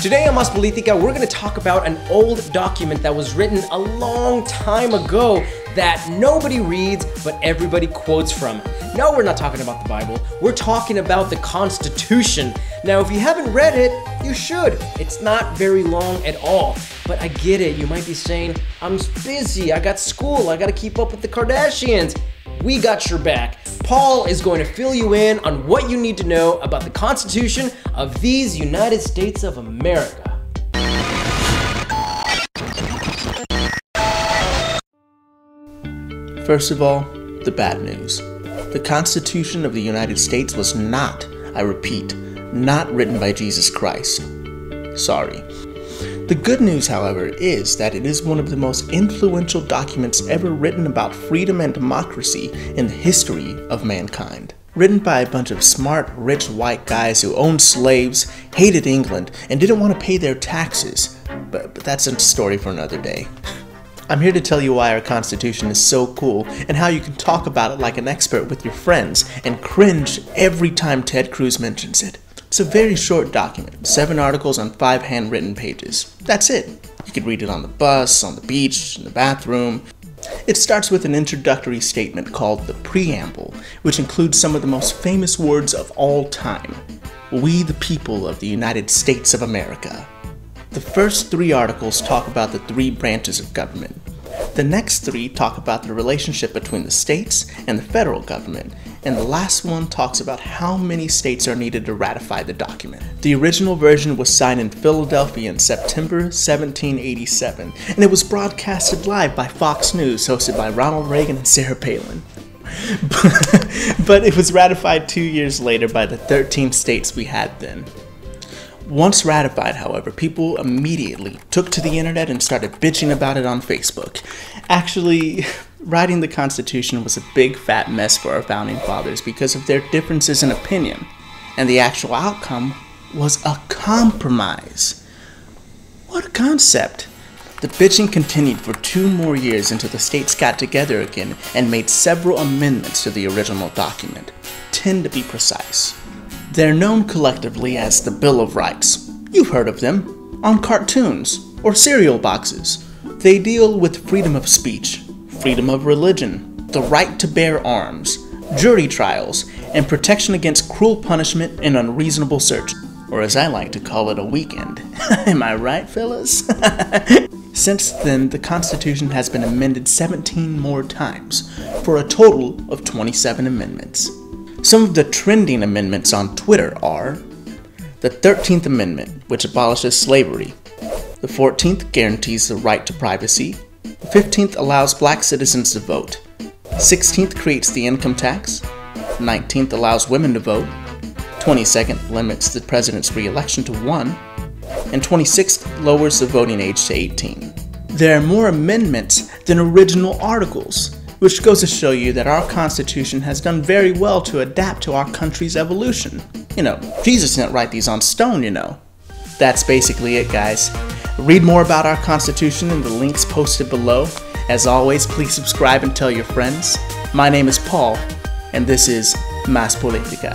Today on Mas Politica, we're going to talk about an old document that was written a long time ago that nobody reads, but everybody quotes from. No, we're not talking about the Bible. We're talking about the Constitution. Now, if you haven't read it, you should. It's not very long at all. But I get it. You might be saying, I'm busy. I got school. I got to keep up with the Kardashians. We got your back. Paul is going to fill you in on what you need to know about the Constitution of these United States of America. First of all, the bad news. The Constitution of the United States was not, I repeat, not written by Jesus Christ. Sorry. The good news, however, is that it is one of the most influential documents ever written about freedom and democracy in the history of mankind. Written by a bunch of smart, rich white guys who owned slaves, hated England, and didn't want to pay their taxes. But that's a story for another day. I'm here to tell you why our Constitution is so cool and how you can talk about it like an expert with your friends and cringe every time Ted Cruz mentions it. It's a very short document, 7 articles on 5 handwritten pages. That's it. You can read it on the bus, on the beach, in the bathroom. It starts with an introductory statement called the Preamble, which includes some of the most famous words of all time. We the people of the United States of America. The first 3 articles talk about the 3 branches of government. The next 3 talk about the relationship between the states and the federal government, and the last one talks about how many states are needed to ratify the document. The original version was signed in Philadelphia in September 1787, and it was broadcasted live by Fox News, hosted by Ronald Reagan and Sarah Palin. But it was ratified 2 years later by the 13 states we had then. Once ratified, however, people immediately took to the internet and started bitching about it on Facebook. Actually, writing the Constitution was a big fat mess for our founding fathers because of their differences in opinion, and the actual outcome was a compromise. What a concept! The bitching continued for 2 more years until the states got together again and made several amendments to the original document, 10 to be precise. They're known collectively as the Bill of Rights. You've heard of them, on cartoons or cereal boxes. They deal with freedom of speech, freedom of religion, the right to bear arms, jury trials, and protection against cruel punishment and unreasonable search, or as I like to call it, a weekend. Am I right, fellas? Since then, the Constitution has been amended 17 more times, for a total of 27 amendments. Some of the trending amendments on Twitter are the 13th Amendment, which abolishes slavery. The 14th guarantees the right to privacy. The 15th allows black citizens to vote. 16th creates the income tax. 19th allows women to vote. 22nd limits the president's re-election to 1. And 26th lowers the voting age to 18. There are more amendments than original articles, which goes to show you that our Constitution has done very well to adapt to our country's evolution. You know, Jesus didn't write these on stone, you know. That's basically it, guys. Read more about our Constitution in the links posted below. As always, please subscribe and tell your friends. My name is Paul, and this is Mas Politica.